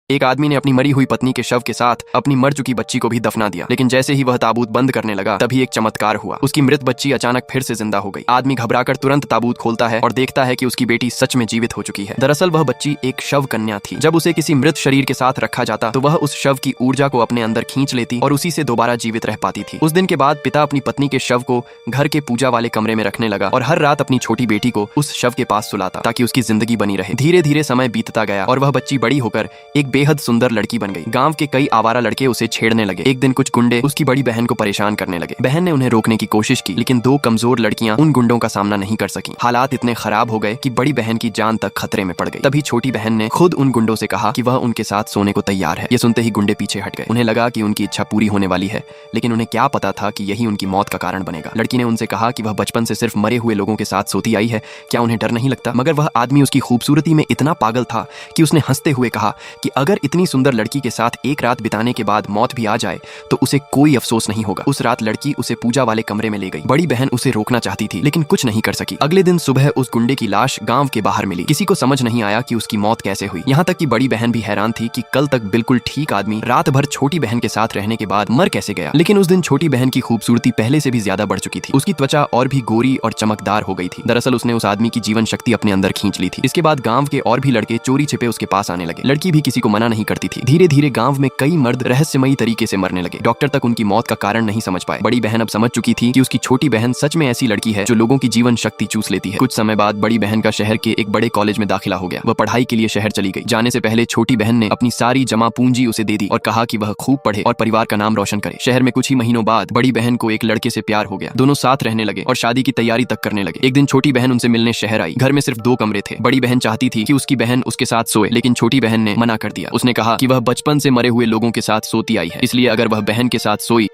एक आदमी ने अपनी मरी हुई पत्नी के शव के साथ अपनी मर चुकी बच्ची को भी दफना दिया, लेकिन जैसे ही वह ताबूत बंद करने लगा तभी एक चमत्कार हुआ। उसकी मृत बच्ची अचानक फिर से जिंदा हो गई। आदमी घबराकर तुरंत ताबूत खोलता है और देखता है कि उसकी बेटी सच में जीवित हो चुकी है। दरअसल वह बच्ची एक शव कन्या थी। जब उसे किसी मृत शरीर के साथ रखा जाता तो वह उस शव की ऊर्जा को अपने अंदर खींच लेती और उसी से दोबारा जीवित रह पाती थी। उस दिन के बाद पिता अपनी पत्नी के शव को घर के पूजा वाले कमरे में रखने लगा और हर रात अपनी छोटी बेटी को उस शव के पास सुलाता ताकि उसकी जिंदगी बनी रहे। धीरे धीरे समय बीतता गया और वह बच्ची बड़ी होकर एक बेहद सुंदर लड़की बन गई। गांव के कई आवारा लड़के उसे छेड़ने लगे। एक दिन कुछ गुंडे उसकी बड़ी बहन को परेशान करने लगे। बहन ने उन्हें रोकने की कोशिश की, लेकिन दो कमजोर लड़कियां उन गुंडों का सामना नहीं कर सकी। हालात इतने खराब हो गए कि बड़ी बहन की जान तक खतरे में पड़ गई। तभी छोटी बहन ने खुद उन गुंडों से कहा कि वह उनके साथ सोने को तैयार है। ये सुनते ही गुंडे पीछे हट गए। उन्हें लगा कि उनकी इच्छा पूरी होने वाली है, लेकिन उन्हें क्या पता था कि यही उनकी मौत का कारण बनेगा। लड़की ने उनसे कहा कि वह बचपन से सिर्फ मरे हुए लोगों के साथ सोती आई है, क्या उन्हें डर नहीं लगता? मगर वह आदमी उसकी खूबसूरती में इतना पागल था कि उसने हंसते हुए कहा कि अगर इतनी सुंदर लड़की के साथ एक रात बिताने के बाद मौत भी आ जाए तो उसे कोई अफसोस नहीं होगा। उस रात लड़की उसे पूजा वाले कमरे में ले गई। बड़ी बहन उसे रोकना चाहती थी, लेकिन कुछ नहीं कर सकी। अगले दिन सुबह उस गुंडे की लाश गांव के बाहर मिली। किसी को समझ नहीं आया कि उसकी मौत कैसे हुई। यहाँ तक कि बड़ी बहन भी हैरान थी कि कल तक बिल्कुल ठीक आदमी रात भर छोटी बहन के साथ रहने के बाद मर कैसे गया। लेकिन उस दिन छोटी बहन की खूबसूरती पहले से भी ज्यादा बढ़ चुकी थी। उसकी त्वचा और भी गोरी और चमकदार हो गई थी। दरअसल उसने उस आदमी की जीवन शक्ति अपने अंदर खींच ली थी। इसके बाद गांव के और भी लड़के चोरी छिपे उसके पास आने लगे। लड़की भी किसी को मना नहीं करती थी। धीरे धीरे गांव में कई मर्द रहस्यमयी तरीके से मरने लगे। डॉक्टर तक उनकी मौत का कारण नहीं समझ पाए। बड़ी बहन अब समझ चुकी थी कि उसकी छोटी बहन सच में ऐसी लड़की है जो लोगों की जीवन शक्ति चूस लेती है। कुछ समय बाद बड़ी बहन का शहर के एक बड़े कॉलेज में दाखिला हो गया। वह पढ़ाई के लिए शहर चली गई। जाने से पहले छोटी बहन ने अपनी सारी जमा पूंजी उसे दे दी और कहा कि वह खूब पढ़े और परिवार का नाम रोशन करे। शहर में कुछ ही महीनों बाद बड़ी बहन को एक लड़के से प्यार हो गया। दोनों साथ रहने लगे और शादी की तैयारी तक करने लगे। एक दिन छोटी बहन उनसे मिलने शहर आई। घर में सिर्फ 2 कमरे थे। बड़ी बहन चाहती थी कि उसकी बहन उसके साथ सोए, लेकिन छोटी बहन ने मना कर दिया। उसने कहा कि वह बचपन से मरे हुए लोगों के साथ सोती आई है, इसलिए अगर वह बहन के साथ सोई